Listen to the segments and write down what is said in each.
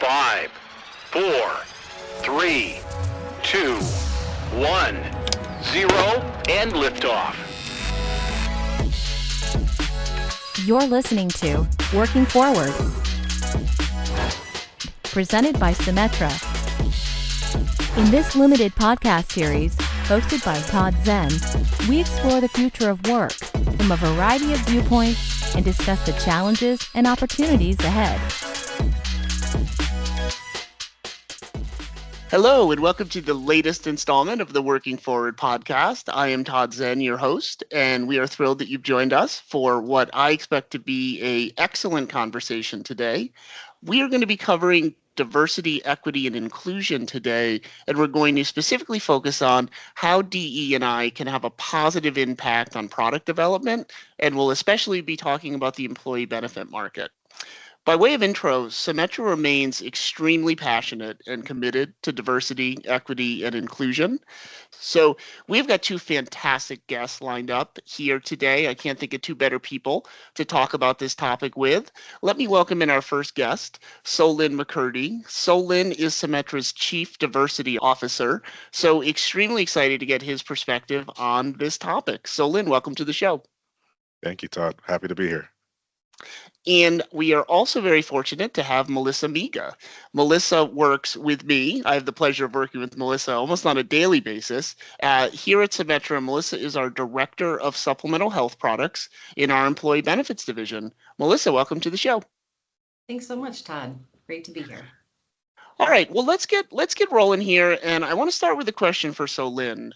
5, 4, 3, 2, 1, 0, and liftoff. You're listening to Working Forward, presented by Symetra. In this limited podcast series, hosted by Todd Zen, we explore the future of work from a variety of viewpoints and discuss the challenges and opportunities ahead. Hello, and welcome to the latest installment of the Working Forward podcast. I am Todd Zen, your host, and we are thrilled that you've joined us for what I expect to be an excellent conversation today. We are going to be covering diversity, equity, and inclusion today, and we're going to specifically focus on how DE&I can have a positive impact on product development, and we'll especially be talking about the employee benefit market. By way of intro, Symetra remains extremely passionate and committed to diversity, equity, and inclusion. So we've got two fantastic guests lined up here today. I can't think of two better people to talk about this topic with. Let me welcome in our first guest, Solin McCurdy. Solin is Symetra's Chief Diversity Officer, so extremely excited to get his perspective on this topic. Solin, welcome to the show. Thank you, Todd. Happy to be here. And we are also very fortunate to have Melissa Miga. Melissa works with me. I have the pleasure of working with Melissa almost on a daily basis. Here at Symetra, Melissa is our Director of Supplemental Health Products in our Employee Benefits Division. Melissa, welcome to the show. Thanks so much, Todd. Great to be here. All right, well, let's get rolling here, and I want to start with a question for Solin.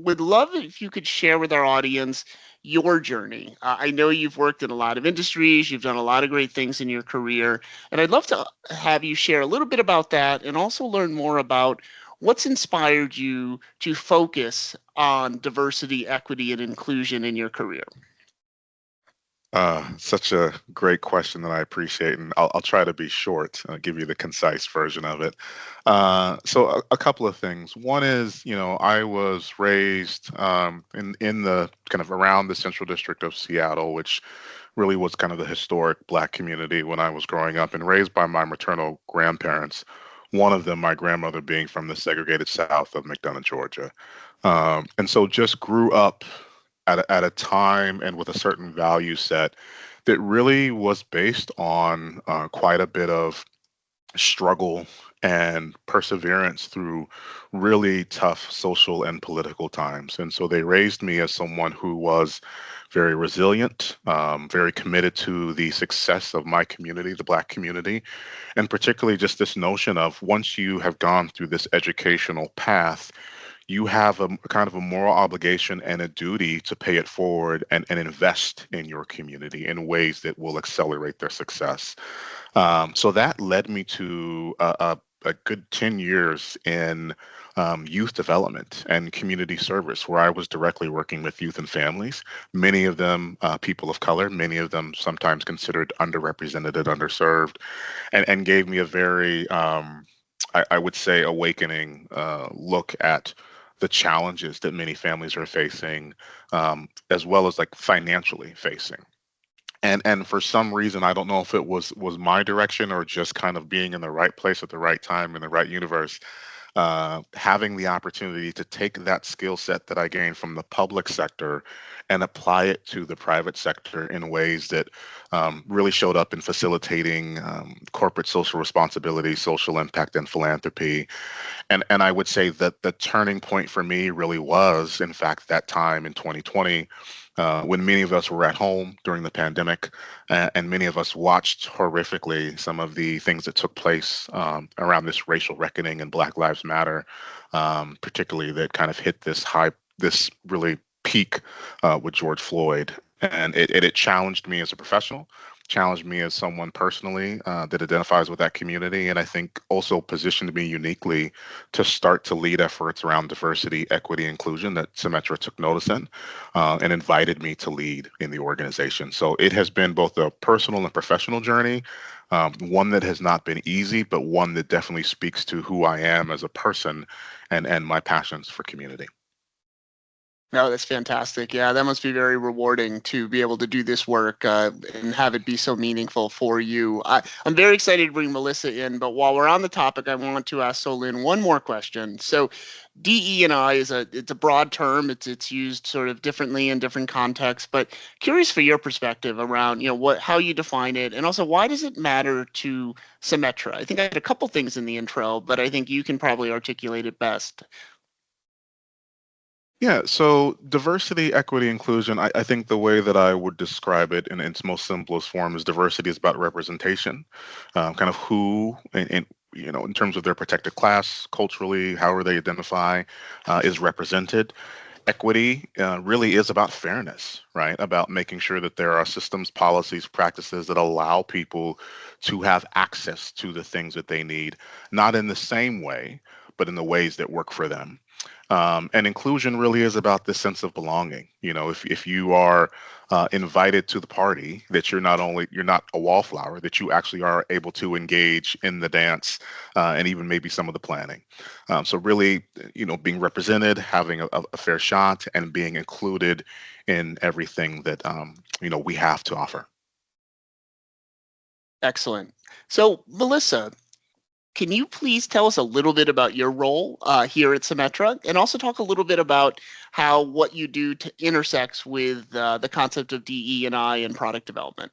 Would love if you could share with our audience your journey. I know you've worked in a lot of industries, you've done a lot of great things in your career, and I'd love to have you share a little bit about that and also learn more about what's inspired you to focus on diversity, equity, and inclusion in your career. Such a great question that I appreciate, and I'll try to be short, give you the concise version of it. So a couple of things. One is, I was raised in the kind of around the Central District of Seattle, which really was kind of the historic Black community when I was growing up, and raised by my maternal grandparents. One of them, my grandmother, being from the segregated South of McDonough, Georgia, and so just grew up at a time and with a certain value set that really was based on quite a bit of struggle and perseverance through really tough social and political times. And so they raised me as someone who was very resilient, very committed to the success of my community, the Black community, and particularly just this notion of once you have gone through this educational path, you have a kind of a moral obligation and a duty to pay it forward and invest in your community in ways that will accelerate their success. So that led me to a good 10 years in youth development and community service, where I was directly working with youth and families, many of them people of color, many of them sometimes considered underrepresented and underserved, and gave me a very, I would say, awakening look at the challenges that many families are facing, as well as like financially facing. And for some reason, I don't know if it was my direction or just kind of being in the right place at the right time in the right universe, having the opportunity to take that skill set that I gained from the public sector and apply it to the private sector in ways that really showed up in facilitating corporate social responsibility, social impact, and philanthropy. And I would say that the turning point for me really was, in fact, that time in 2020, when many of us were at home during the pandemic, and many of us watched horrifically some of the things that took place around this racial reckoning and Black Lives Matter, particularly that kind of hit this really peak with George Floyd. And it challenged me as a professional, challenged me as someone personally that identifies with that community, and I think also positioned me uniquely to start to lead efforts around diversity, equity, inclusion that Symetra took notice in, and invited me to lead in the organization. So it has been both a personal and professional journey, one that has not been easy, but one that definitely speaks to who I am as a person and my passions for community. No, that's fantastic. Yeah, that must be very rewarding to be able to do this work and have it be so meaningful for you. I'm very excited to bring Melissa in, but while we're on the topic, I want to ask Solin one more question. So, DE&I it's a broad term. It's used sort of differently in different contexts, but curious for your perspective around how you define it, and also why does it matter to Symetra? I think I had a couple things in the intro, but I think you can probably articulate it best. Yeah, so diversity, equity, inclusion, I think the way that I would describe it in its most simplest form is diversity is about representation, kind of who, in terms of their protected class, culturally, however they identify, is represented. Equity really is about fairness, right? About making sure that there are systems, policies, practices that allow people to have access to the things that they need, not in the same way, but in the ways that work for them. And inclusion really is about this sense of belonging. If you are invited to the party, that you're not a wallflower, that you actually are able to engage in the dance and even maybe some of the planning. So really, being represented, having a fair shot, and being included in everything that we have to offer. Excellent. So, Melissa, can you please tell us a little bit about your role here at Symetra, and also talk a little bit about how what you do intersects with the concept of DE&I and product development?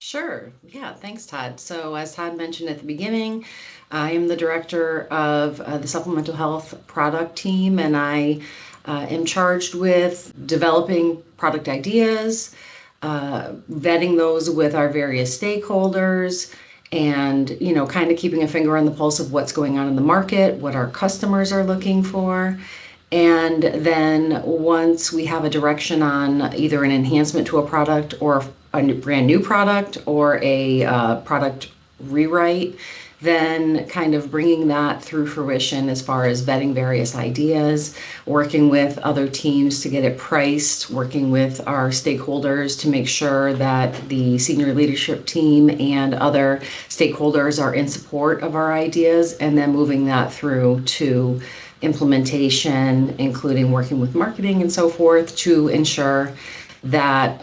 Sure. Yeah, thanks, Todd. So as Todd mentioned at the beginning, I am the director of the supplemental health product team, and I am charged with developing product ideas, vetting those with our various stakeholders, and kind of keeping a finger on the pulse of what's going on in the market, what our customers are looking for. And then once we have a direction on either an enhancement to a product or a brand new product or a product rewrite, then kind of bringing that through fruition as far as vetting various ideas, working with other teams to get it priced, working with our stakeholders to make sure that the senior leadership team and other stakeholders are in support of our ideas, and then moving that through to implementation, including working with marketing and so forth to ensure that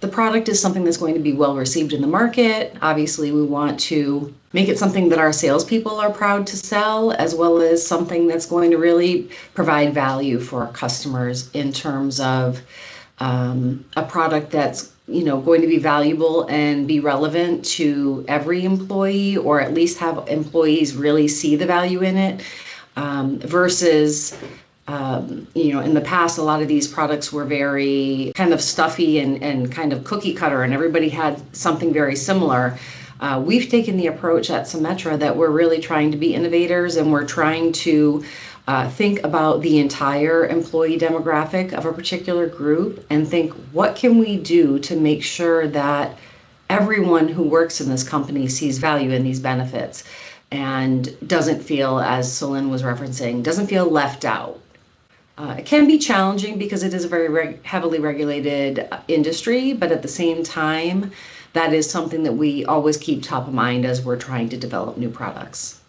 the product is something that's going to be well received in the market. Obviously, we want to make it something that our salespeople are proud to sell, as well as something that's going to really provide value for our customers in terms of a product that's going to be valuable and be relevant to every employee, or at least have employees really see the value in it, versus in the past, a lot of these products were very kind of stuffy and kind of cookie cutter, and everybody had something very similar. We've taken the approach at Symetra that we're really trying to be innovators, and we're trying to think about the entire employee demographic of a particular group and think, what can we do to make sure that everyone who works in this company sees value in these benefits and doesn't feel, as Solin was referencing, doesn't feel left out. It can be challenging because it is a very heavily regulated industry, but at the same time, that is something that we always keep top of mind as we're trying to develop new products.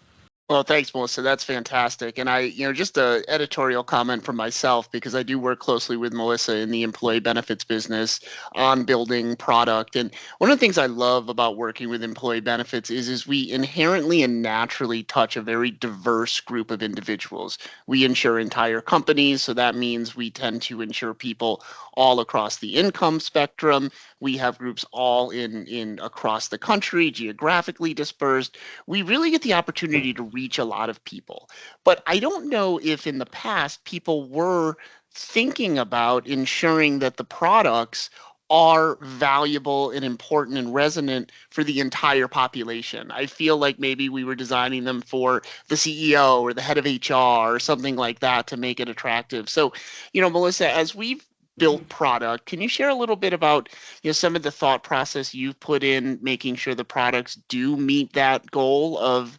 Well, thanks, Melissa. That's fantastic. And just a editorial comment from myself, because I do work closely with Melissa in the employee benefits business on building product. And one of the things I love about working with employee benefits is we inherently and naturally touch a very diverse group of individuals. We insure entire companies, so that means we tend to insure people all across the income spectrum. We have groups all in across the country, geographically dispersed. We really get the opportunity to reach a lot of people. But I don't know if in the past people were thinking about ensuring that the products are valuable and important and resonant for the entire population. I feel like maybe we were designing them for the CEO or the head of HR or something like that to make it attractive. So, Melissa, as we've built product, can you share a little bit about some of the thought process you've put in making sure the products do meet that goal of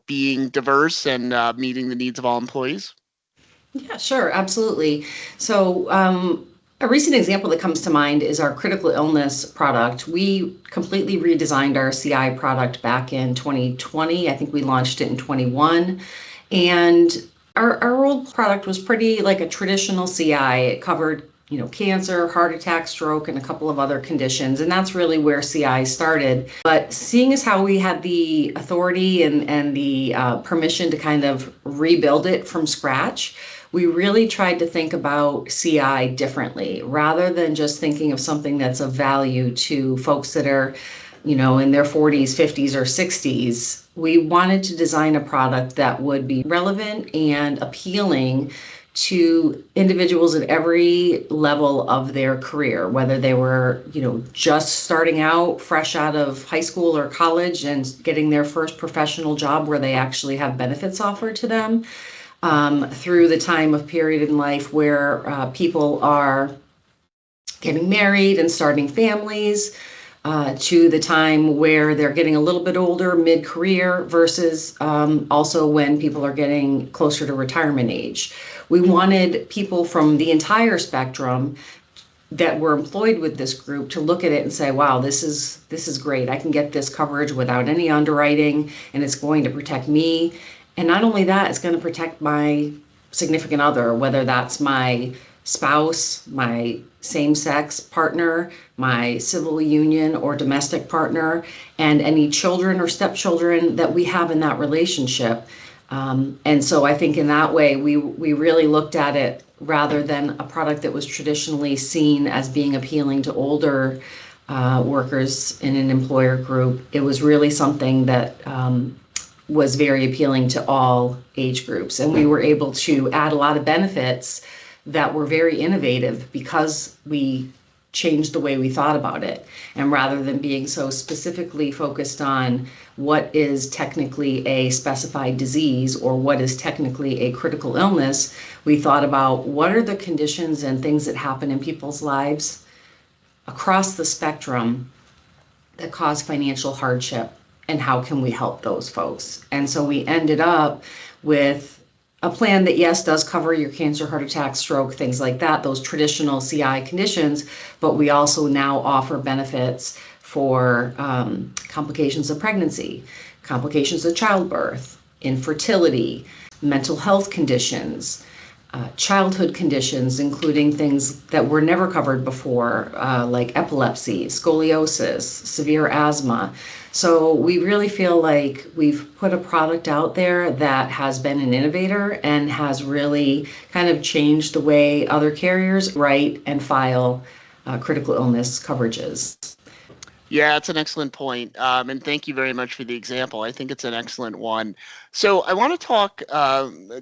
being diverse and meeting the needs of all employees? Yeah, sure, absolutely. So a recent example that comes to mind is our critical illness product. We completely redesigned our CI product back in 2020. I think we launched it in 21. And Our old product was pretty like a traditional CI. It covered, cancer, heart attack, stroke, and a couple of other conditions. And that's really where CI started. But seeing as how we had the authority and the permission to kind of rebuild it from scratch, we really tried to think about CI differently rather than just thinking of something that's of value to folks that are, in their 40s, 50s, or 60s. We wanted to design a product that would be relevant and appealing to individuals at every level of their career, whether they were, just starting out fresh out of high school or college and getting their first professional job where they actually have benefits offered to them, through the time of period in life where people are getting married and starting families, to the time where they're getting a little bit older, mid-career, versus also when people are getting closer to retirement age. We wanted people from the entire spectrum that were employed with this group to look at it and say, wow, this is great. I can get this coverage without any underwriting, and it's going to protect me. And not only that, it's going to protect my significant other, whether that's my spouse, my same-sex partner, my civil union or domestic partner, and any children or stepchildren that we have in that relationship. And so I think in that way, we really looked at it rather than a product that was traditionally seen as being appealing to older workers in an employer group. It was really something that was very appealing to all age groups. And we were able to add a lot of benefits that were very innovative because we changed the way we thought about it. And rather than being so specifically focused on what is technically a specified disease or what is technically a critical illness, we thought about what are the conditions and things that happen in people's lives across the spectrum that cause financial hardship, and how can we help those folks? And so we ended up with a plan that, yes, does cover your cancer, heart attack, stroke, things like that, those traditional CI conditions, but we also now offer benefits for complications of pregnancy, complications of childbirth, infertility, mental health conditions, childhood conditions, including things that were never covered before, like epilepsy, scoliosis, severe asthma. So we really feel like we've put a product out there that has been an innovator and has really kind of changed the way other carriers write and file critical illness coverages. Yeah, it's an excellent point. And thank you very much for the example. I think it's an excellent one. So I want to talk,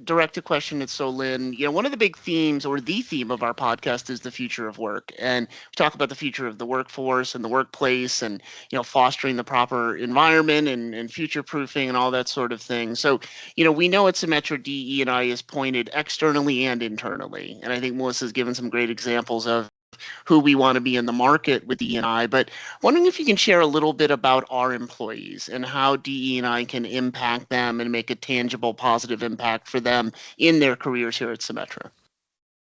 direct a question at Solin. One of the big themes, or the theme of our podcast, is the future of work. And we talk about the future of the workforce and the workplace and, fostering the proper environment and future-proofing and all that sort of thing. So, we know at Symetra, DE&I is pointed externally and internally. And I think Melissa's given some great examples of who we want to be in the market with DE&I, but wondering if you can share a little bit about our employees and how DE&I can impact them and make a tangible, positive impact for them in their careers here at Symetra.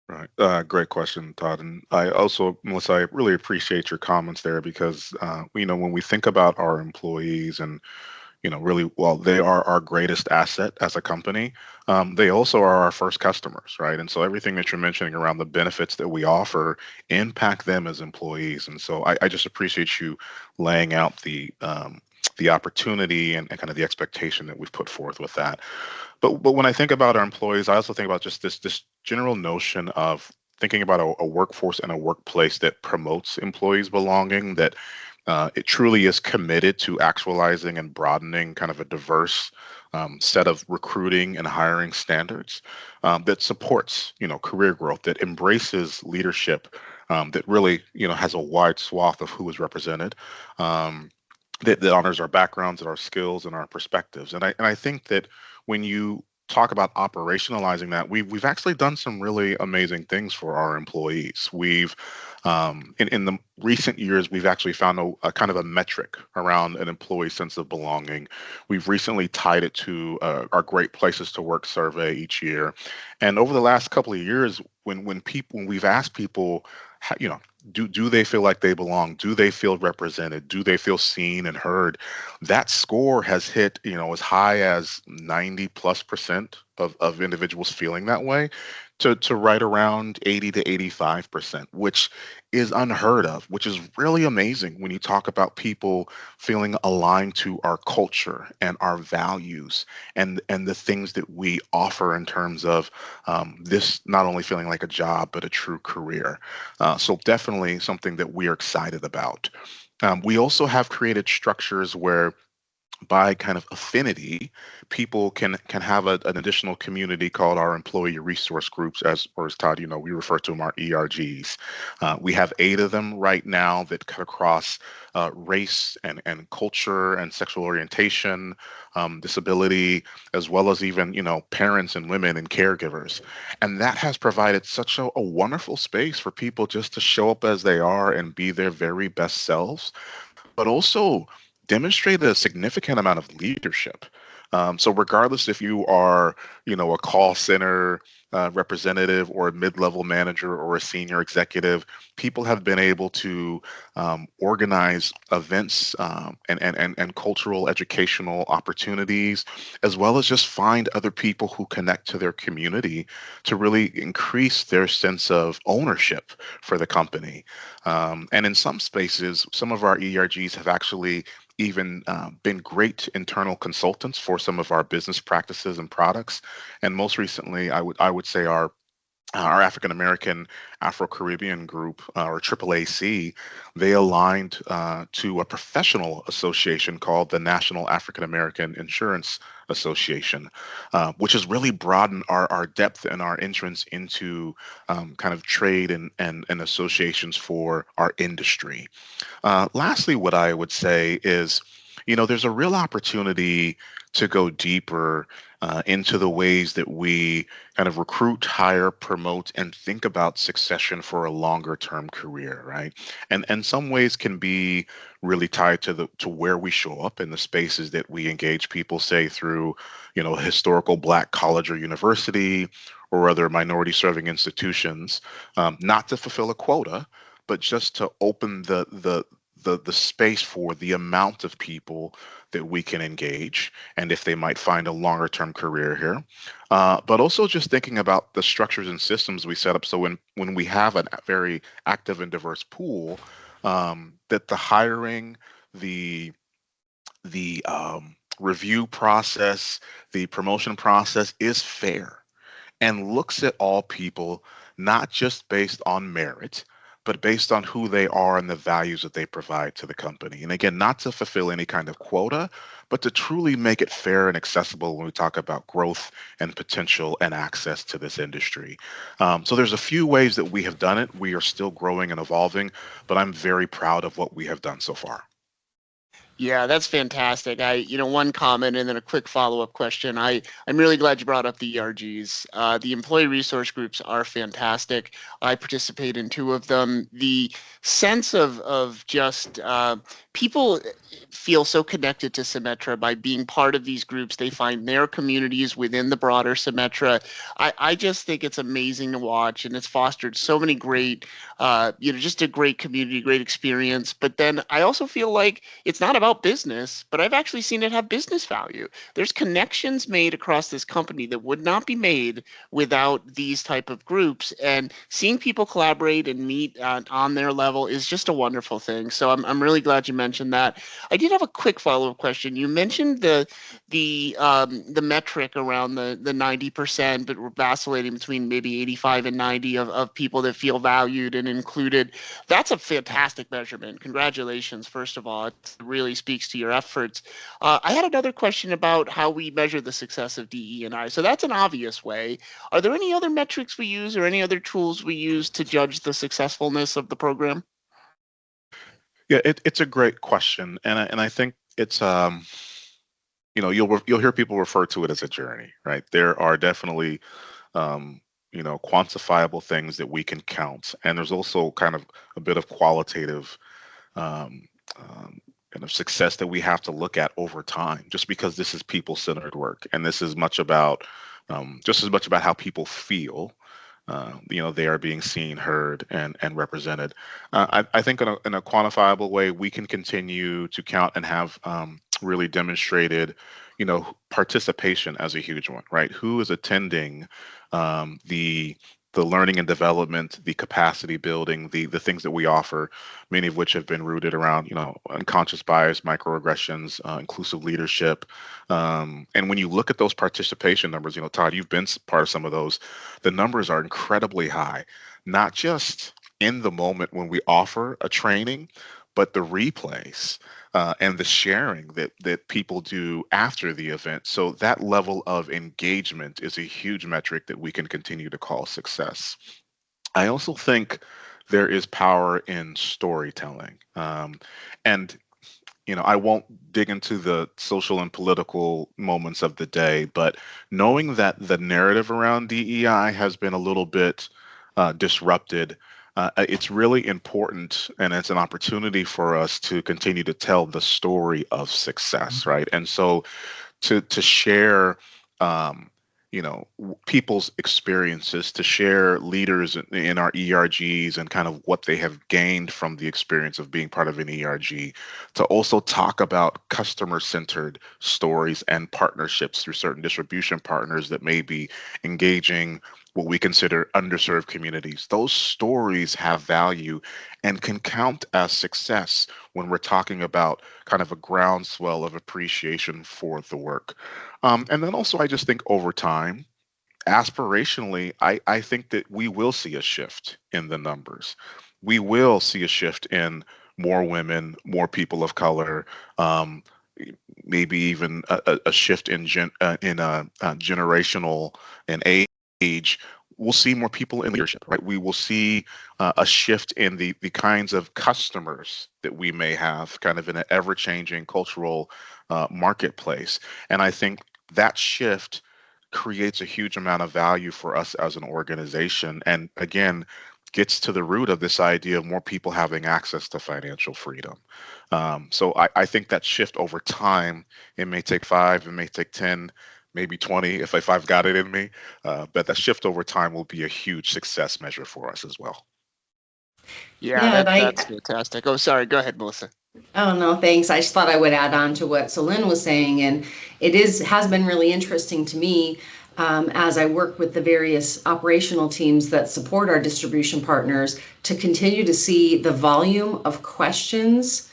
Right. Great question, Todd. And I also, Melissa, I really appreciate your comments there because, when we think about our employees and really, while they are our greatest asset as a company, they also are our first customers, right? And so everything that you're mentioning around the benefits that we offer impact them as employees. And so I just appreciate you laying out the opportunity and kind of the expectation that we've put forth with that. But when I think about our employees, I also think about just this general notion of thinking about a workforce and a workplace that promotes employees' belonging, that it truly is committed to actualizing and broadening kind of a diverse set of recruiting and hiring standards, that supports, career growth, that embraces leadership, that really, has a wide swath of who is represented, that honors our backgrounds and our skills and our perspectives. And I think that when you talk about operationalizing that, we've actually done some really amazing things for our employees. We've in the recent years, we've actually found a kind of a metric around an employee sense of belonging. We've recently tied it to our Great Places to Work survey each year, and over the last couple of years, when we've asked people, do they feel like they belong? Do they feel represented? Do they feel seen and heard? That score has hit, as high as 90+%, of individuals feeling that way to right around 80 to 85%, which is unheard of, which is really amazing when you talk about people feeling aligned to our culture and our values and the things that we offer in terms of this not only feeling like a job, but a true career. So definitely something that we are excited about. We also have created structures where by kind of affinity, people can have an additional community called our employee resource groups, or as Todd, we refer to them our ERGs. We have 8 of them right now that cut across race and culture and sexual orientation, disability, as well as even parents and women and caregivers. And that has provided such a wonderful space for people just to show up as they are and be their very best selves, but also demonstrate a significant amount of leadership. So regardless if you are, a call center representative or a mid-level manager or a senior executive, people have been able to organize events and cultural educational opportunities, as well as just find other people who connect to their community to really increase their sense of ownership for the company. And in some spaces, some of our ERGs have actually even been great internal consultants for some of our business practices and products. And most recently, I would say our African American Afro Caribbean group, or AAAC, they aligned to a professional association called the National African American Insurance Association, which has really broadened our depth and our entrance into kind of trade and associations for our industry. Lastly, what I would say is, there's a real opportunity to go deeper into the ways that we kind of recruit, hire, promote, and think about succession for a longer term career, right? And some ways can be really tied to where we show up in the spaces that we engage people, say through, a historical Black college or university or other minority serving institutions, not to fulfill a quota, but just to open the space for the amount of people that we can engage and if they might find a longer term career here. But also just thinking about the structures and systems we set up. So when we have a very active and diverse pool, that the hiring, the review process, the promotion process is fair and looks at all people, not just based on merit, but based on who they are and the values that they provide to the company. And again, not to fulfill any kind of quota, but to truly make it fair and accessible when we talk about growth and potential and access to this industry. So there's a few ways that we have done it. We are still growing and evolving, but I'm very proud of what we have done so far. Yeah, that's fantastic. One comment and then a quick follow-up question. I'm really glad you brought up the ERGs. The employee resource groups are fantastic. I participate in 2 of them. The sense of just people feel so connected to Symetra by being part of these groups. They find their communities within the broader Symetra. I just think it's amazing to watch, and it's fostered so many great, just a great community, great experience. But then I also feel like it's not about business, but I've actually seen it have business value. There's connections made across this company that would not be made without these type of groups, and seeing people collaborate and meet on their level is just a wonderful thing. So I'm really glad you mentioned that. I did have a quick follow-up question. You mentioned the metric around the 90%, but we're vacillating between maybe 85 and 90 of people that feel valued and included. That's a fantastic measurement. Congratulations, first of all. It really speaks to your efforts. I had another question about how we measure the success of DE&I. So that's an obvious way. Are there any other metrics we use or any other tools we use to judge the successfulness of the program? Yeah, it's a great question, and I think it's you'll hear people refer to it as a journey, right? There are definitely quantifiable things that we can count, and there's also kind of a bit of qualitative kind of success that we have to look at over time, just because this is people-centered work, and this is much about just as much about how people feel they are being seen, heard, and represented. I think in a quantifiable way, we can continue to count and have really demonstrated, participation as a huge one, right? Who is attending the learning and development, the capacity building, the things that we offer, many of which have been rooted around, unconscious bias, microaggressions, inclusive leadership. And when you look at those participation numbers, Todd, you've been part of some of those, the numbers are incredibly high, not just in the moment when we offer a training, but the replays and the sharing that people do after the event. So that level of engagement is a huge metric that we can continue to call success. I also think there is power in storytelling. And I won't dig into the social and political moments of the day, but knowing that the narrative around DEI has been a little bit disrupted, it's really important, and it's an opportunity for us to continue to tell the story of success, right? And so to share people's experiences, to share leaders in our ERGs and kind of what they have gained from the experience of being part of an ERG, to also talk about customer-centered stories and partnerships through certain distribution partners that may be engaging what we consider underserved communities. Those stories have value and can count as success when we're talking about kind of a groundswell of appreciation for the work. And then also, I just think over time, aspirationally, I think that we will see a shift in the numbers. We will see a shift in more women, more people of color, maybe even a shift in generational and age. We'll see more people in leadership, right? We will see a shift in the kinds of customers that we may have, kind of in an ever-changing cultural marketplace. And I think that shift creates a huge amount of value for us as an organization. And again, gets to the root of this idea of more people having access to financial freedom. So I think that shift over time, it may take 5, it may take 10, maybe 20 if I've got it in me. But that shift over time will be a huge success measure for us as well. Yeah, that's fantastic. Oh, sorry. Go ahead, Melissa. Oh, no, thanks. I just thought I would add on to what Celine was saying. And has been really interesting to me as I work with the various operational teams that support our distribution partners to continue to see the volume of questions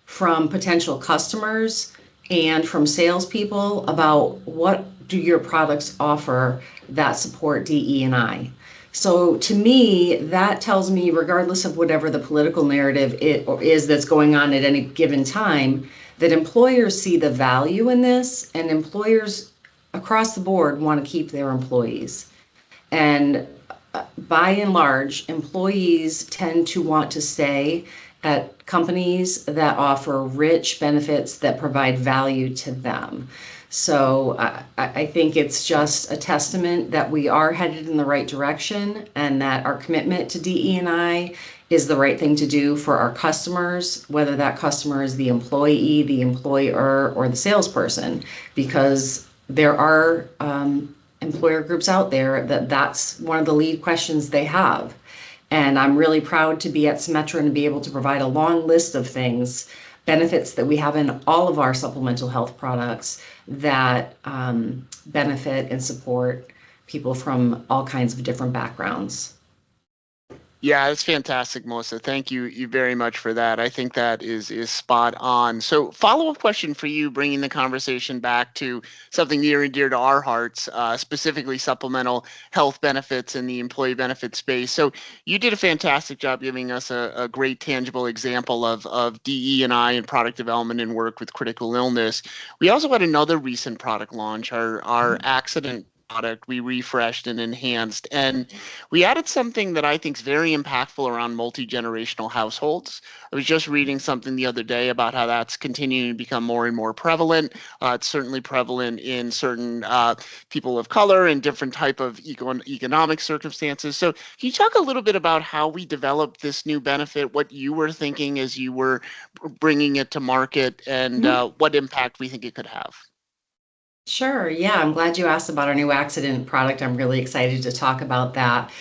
from potential customers and from salespeople about what do your products offer that support DE&I. So to me, that tells me, regardless of whatever the political narrative is that's going on at any given time, that employers see the value in this, and employers across the board want to keep their employees. And by and large, employees tend to want to stay at companies that offer rich benefits that provide value to them. So I think it's just a testament that we are headed in the right direction, and that our commitment to DE&I is the right thing to do for our customers, whether that customer is the employee, the employer, or the salesperson, because there are employer groups out there that's one of the lead questions they have. And I'm really proud to be at Symetra and to be able to provide a long list of things, benefits that we have in all of our supplemental health products that benefit and support people from all kinds of different backgrounds. Yeah, that's fantastic, Melissa. Thank you very much for that. I think that is spot on. So follow-up question for you, bringing the conversation back to something near and dear to our hearts, specifically supplemental health benefits in the employee benefit space. So you did a fantastic job giving us a great tangible example of DE&I and product development and work with critical illness. We also had another recent product launch, our accident product we refreshed and enhanced, and we added something that I think is very impactful around multi-generational households. I was just reading something the other day about how that's continuing to become more and more prevalent. It's certainly prevalent in certain people of color and different type of economic circumstances. So can you talk a little bit about how we developed this new benefit, what you were thinking as you were bringing it to market, and what impact we think it could have? Sure. Yeah, I'm glad you asked about our new accident product. I'm really excited to talk about that.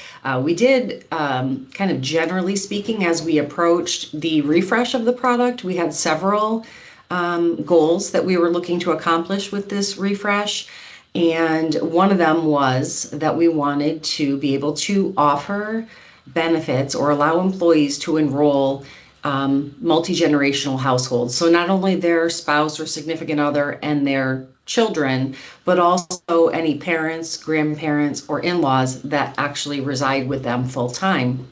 We did, kind of generally speaking, as we approached the refresh of the product, we had several goals that we were looking to accomplish with this refresh. And one of them was that we wanted to be able to offer benefits or allow employees to enroll multi-generational households. So not only their spouse or significant other and their children, but also any parents, grandparents, or in-laws that actually reside with them full time.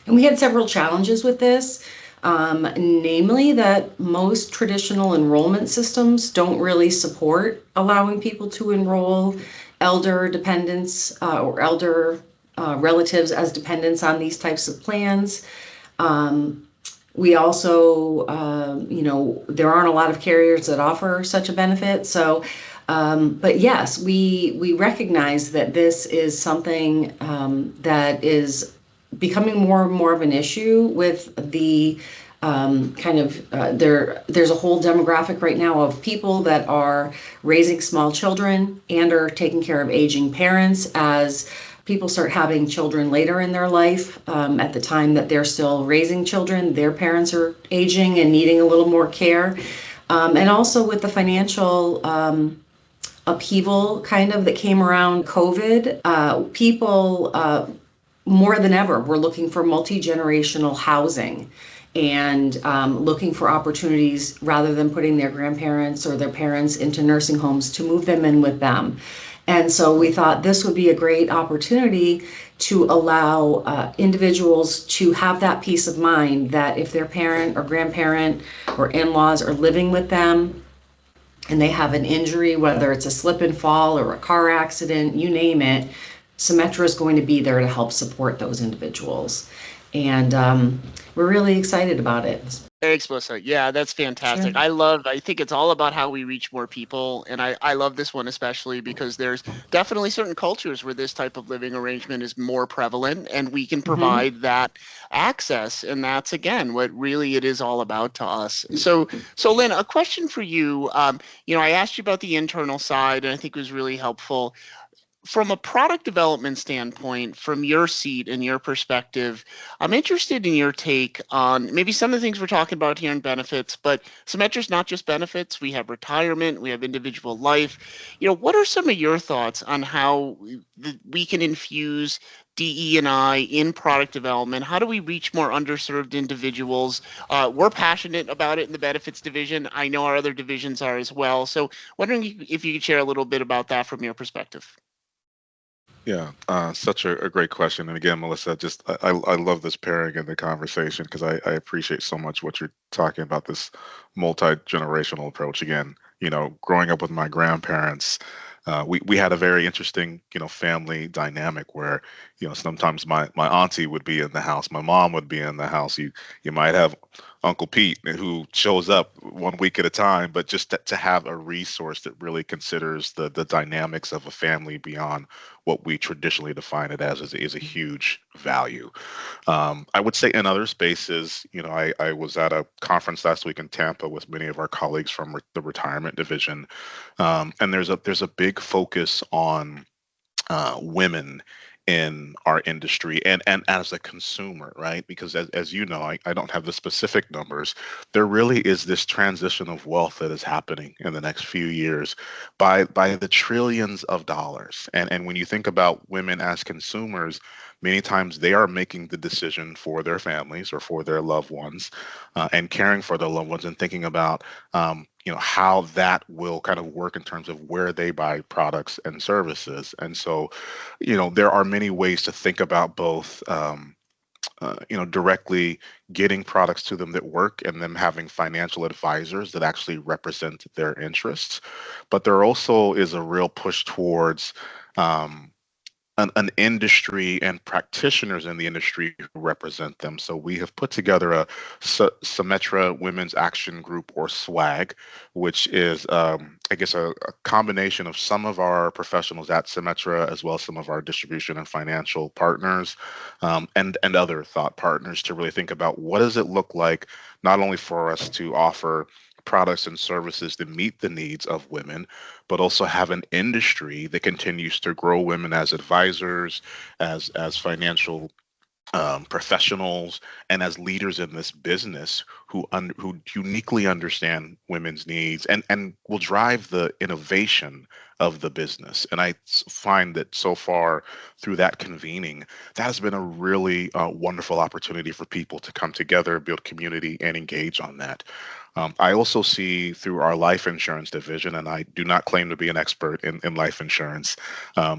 And we had several challenges with this, namely that most traditional enrollment systems don't really support allowing people to enroll elder dependents or elder relatives as dependents on these types of plans. We also, there aren't a lot of carriers that offer such a benefit. So, but yes, we recognize that this is something that is becoming more and more of an issue with the there's a whole demographic right now of people that are raising small children and are taking care of aging parents as people start having children later in their life. At the time that they're still raising children, their parents are aging and needing a little more care. And also with the financial upheaval kind of that came around COVID, people more than ever were looking for multi-generational housing and looking for opportunities rather than putting their grandparents or their parents into nursing homes to move them in with them. And so we thought this would be a great opportunity to allow individuals to have that peace of mind that if their parent or grandparent or in-laws are living with them and they have an injury, whether it's a slip and fall or a car accident, you name it, Symetra is going to be there to help support those individuals. And we're really excited about it. Thanks, Melissa. Yeah, that's fantastic. Sure. I think it's all about how we reach more people. And I love this one especially because there's definitely certain cultures where this type of living arrangement is more prevalent and we can Mhm. provide that access. And that's, again, what really it is all about to us. So Lynn, a question for you. I asked you about the internal side and I think it was really helpful from a product development standpoint, from your seat and your perspective, I'm interested in your take on maybe some of the things we're talking about here in benefits, but Symetra's not just benefits. We have retirement, we have individual life. What are some of your thoughts on how we can infuse DE&I in product development? How do we reach more underserved individuals? We're passionate about it in the benefits division. I know our other divisions are as well. So wondering if you could share a little bit about that from your perspective. Yeah, such a great question. And again, Melissa, just I love this pairing in the conversation because I appreciate so much what you're talking about, this multi-generational approach. Again, growing up with my grandparents, we had a very interesting, family dynamic where, sometimes my auntie would be in the house, my mom would be in the house. You might have Uncle Pete who shows up 1 week at a time, but just to have a resource that really considers the dynamics of a family beyond what we traditionally define it as is a huge value. I would say in other spaces, I was at a conference last week in Tampa with many of our colleagues from the retirement division, and there's a big focus on women in our industry and as a consumer, right? Because as you know, I don't have the specific numbers. There really is this transition of wealth that is happening in the next few years by the trillions of dollars. And when you think about women as consumers, many times they are making the decision for their families or for their loved ones, and caring for their loved ones and thinking about how that will kind of work in terms of where they buy products and services. And so, there are many ways to think about both, directly getting products to them that work and them having financial advisors that actually represent their interests. But there also is a real push towards, an industry and practitioners in the industry who represent them. So we have put together a Symetra Women's Action Group, or SWAG, which is, I guess, a combination of some of our professionals at Symetra, as well as some of our distribution and financial partners, and other thought partners, to really think about what does it look like, not only for us to offer products and services that meet the needs of women, but also have an industry that continues to grow women as advisors, as financial professionals, and as leaders in this business who uniquely understand women's needs and will drive the innovation of the business. And find that so far through that convening, that has been a really wonderful opportunity for people to come together, build community, and engage on that. I also see through our life insurance division, and I do not claim to be an expert in life insurance,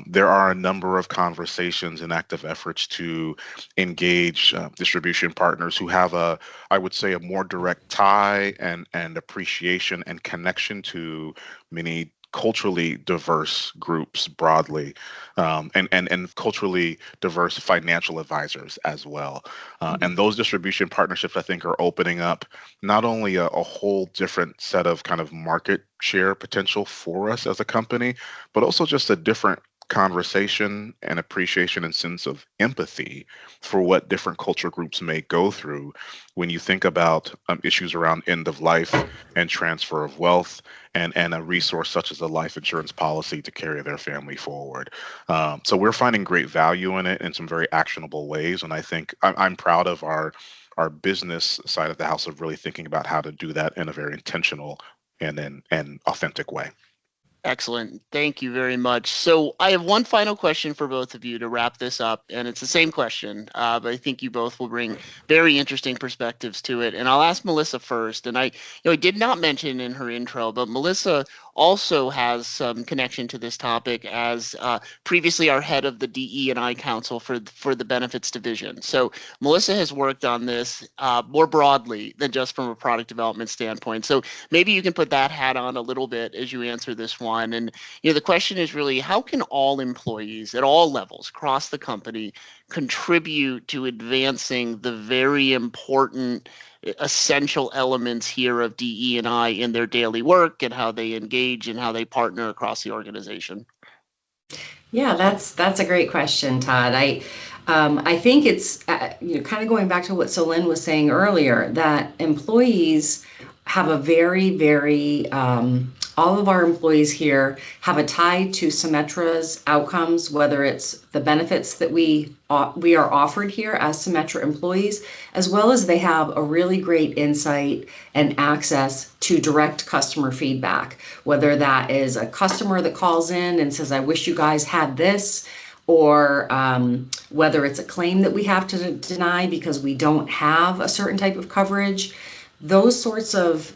there are a number of conversations and active efforts to engage distribution partners who have I would say, a more direct tie and appreciation and connection to many culturally diverse groups broadly, and culturally diverse financial advisors as well. And those distribution partnerships, I think, are opening up not only a whole different set of kind of market share potential for us as a company, but also just a different conversation and appreciation and sense of empathy for what different culture groups may go through when you think about issues around end of life and transfer of wealth, and a resource such as a life insurance policy to carry their family forward. So we're finding great value in it in some very actionable ways, and I think I'm proud of our business side of the house of really thinking about how to do that in a very intentional and authentic way. Excellent. Thank you very much. So I have one final question for both of you to wrap this up, and it's the same question, but I think you both will bring very interesting perspectives to it. And I'll ask Melissa first. And I did not mention in her intro, but Melissa also has some connection to this topic as previously our head of the DE&I Council for the Benefits Division. So Melissa has worked on this more broadly than just from a product development standpoint. So maybe you can put that hat on a little bit as you answer this one. And the question is really, how can all employees at all levels across the company contribute to advancing the very important essential elements here of DE&I in their daily work and how they engage and how they partner across the organization? Yeah, that's a great question, Todd. I think it's kind of going back to what Solin was saying earlier, that employees have a very all of our employees here have a tie to Symetra's outcomes, whether it's the benefits that we are offered here as Symetra employees, as well as they have a really great insight and access to direct customer feedback, whether that is a customer that calls in and says, I wish you guys had this, or whether it's a claim that we have to deny because we don't have a certain type of coverage. Those sorts of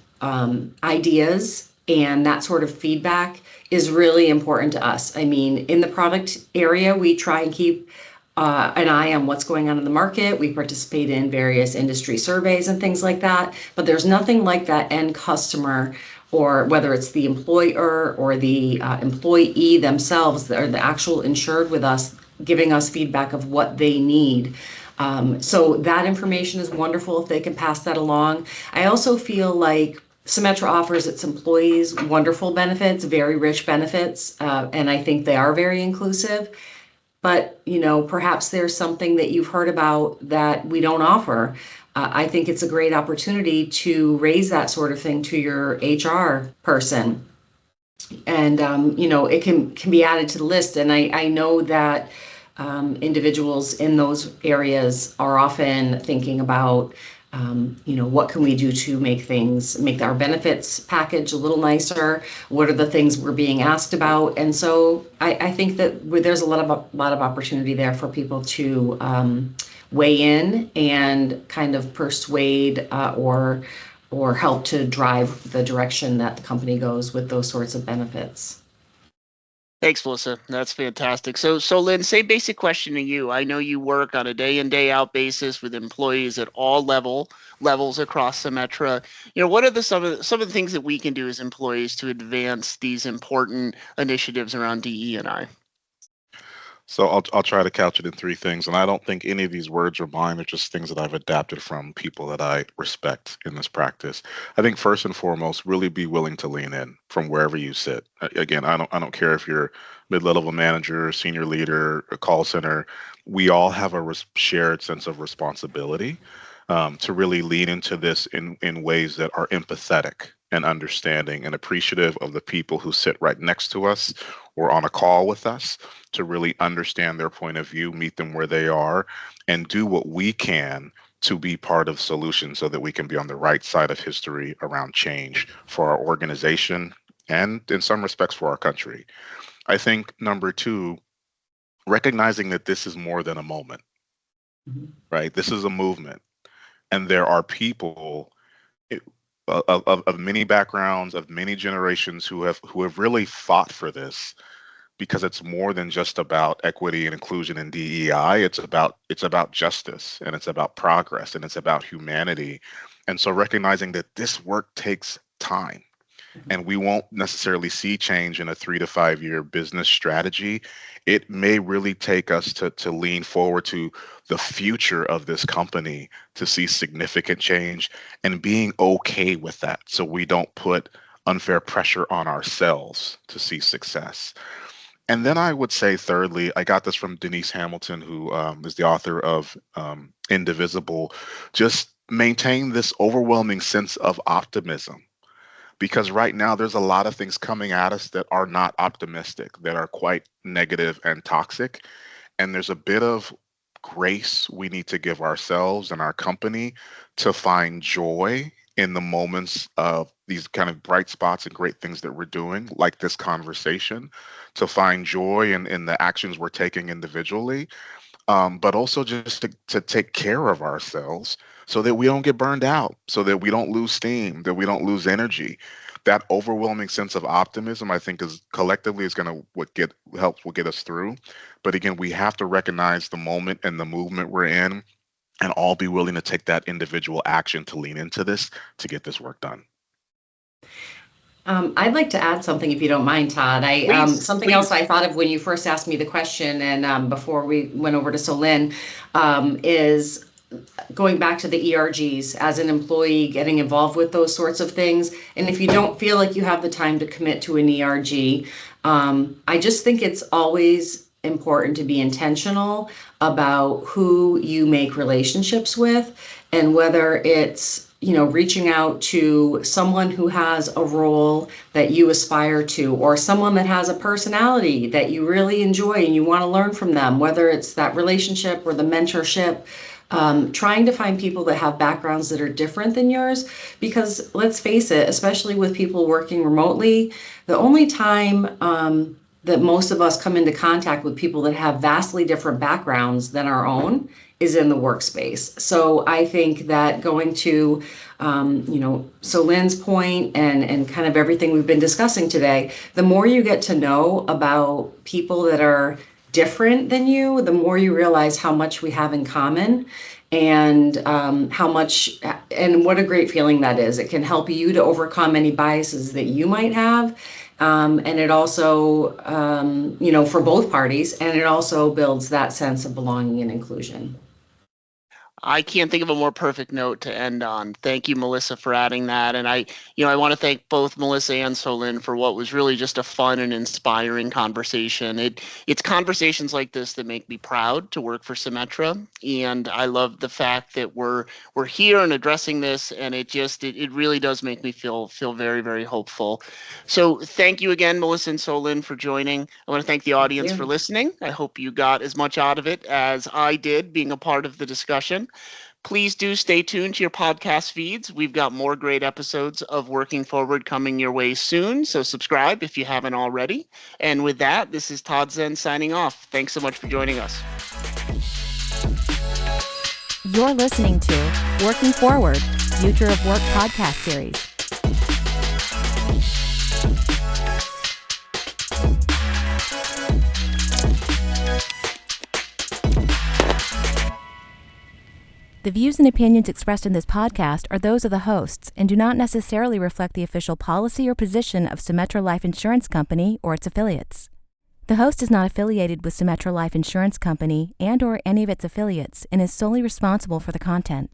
ideas and that sort of feedback is really important to us. I mean, in the product area, we try and keep an eye on what's going on in the market. We participate in various industry surveys and things like that, but there's nothing like that end customer, or whether it's the employer or the employee themselves, or the actual insured with us, giving us feedback of what they need. So that information is wonderful if they can pass that along. I also feel like Symetra offers its employees wonderful benefits, very rich benefits, and I think they are very inclusive. But, perhaps there's something that you've heard about that we don't offer. I think it's a great opportunity to raise that sort of thing to your HR person. And, it can be added to the list. And I know that individuals in those areas are often thinking about, what can we do to make our benefits package a little nicer? What are the things we're being asked about? And so I think that there's a lot of opportunity there for people to weigh in and kind of persuade or help to drive the direction that the company goes with those sorts of benefits. Thanks, Melissa. That's fantastic. So Lynn, same basic question to you. I know you work on a day in, day out basis with employees at all levels across Symetra. What are some of the things that we can do as employees to advance these important initiatives around DE&I? So I'll try to couch it in three things, and I don't think any of these words are mine. They're just things that I've adapted from people that I respect in this practice. I think first and foremost, really be willing to lean in from wherever you sit. Again, I don't care if you're mid-level manager, senior leader, a call center. We all have a shared sense of responsibility to really lean into this in ways that are empathetic and understanding and appreciative of the people who sit right next to us or on a call with us to really understand their point of view, meet them where they are, and do what we can to be part of the solution so that we can be on the right side of history around change for our organization and in some respects for our country. I think number two, recognizing that this is more than a moment, right? This is a movement, and there are people of many backgrounds, of many generations who have really fought for this because it's more than just about equity and inclusion and DEI. It's about justice, and it's about progress, and it's about humanity. And so recognizing that this work takes time, and we won't necessarily see change in a 3 to 5 year business strategy. It may really take us to lean forward to the future of this company to see significant change, and being okay with that so we don't put unfair pressure on ourselves to see success. And then I would say, thirdly, I got this from Denise Hamilton, who is the author of Indivisible, just maintain this overwhelming sense of optimism. Because right now there's a lot of things coming at us that are not optimistic, that are quite negative and toxic. And there's a bit of grace we need to give ourselves and our company to find joy in the moments of these kind of bright spots and great things that we're doing, like this conversation, to find joy in the actions we're taking individually, but also just to take care of ourselves so that we don't get burned out, so that we don't lose steam, that we don't lose energy. That overwhelming sense of optimism, I think, is collectively is going to will get us through. But again, we have to recognize the moment and the movement we're in, and all be willing to take that individual action to lean into this to get this work done. I'd like to add something, if you don't mind, Todd. Something else I thought of when you first asked me the question, and before we went over to Solin, is going back to the ERGs as an employee, getting involved with those sorts of things. And if you don't feel like you have the time to commit to an ERG, I just think it's always important to be intentional about who you make relationships with, and whether it's reaching out to someone who has a role that you aspire to, or someone that has a personality that you really enjoy and you want to learn from them, whether it's that relationship or the mentorship. Trying to find people that have backgrounds that are different than yours, because let's face it, especially with people working remotely, the only time that most of us come into contact with people that have vastly different backgrounds than our own is in the workspace. So I think that going to, Solin's point and kind of everything we've been discussing today, the more you get to know about people that are different than you, the more you realize how much we have in common, and and what a great feeling that is. It can help you to overcome any biases that you might have. And it also, for both parties, and it also builds that sense of belonging and inclusion. I can't think of a more perfect note to end on. Thank you, Melissa, for adding that. And I want to thank both Melissa and Solin for what was really just a fun and inspiring conversation. It's conversations like this that make me proud to work for Symetra. And I love the fact that we're here and addressing this, and it really does make me feel very, very hopeful. So thank you again, Melissa and Solin, for joining. I want to thank the audience for listening. I hope you got as much out of it as I did being a part of the discussion. Please do stay tuned to your podcast feeds. We've got more great episodes of Working Forward coming your way soon, so subscribe if you haven't already. And with that, this is Todd Zen signing off. Thanks so much for joining us. You're listening to Working Forward, Future of Work podcast series. The views and opinions expressed in this podcast are those of the hosts and do not necessarily reflect the official policy or position of Symetra Life Insurance Company or its affiliates. The host is not affiliated with Symetra Life Insurance Company and/or any of its affiliates and is solely responsible for the content.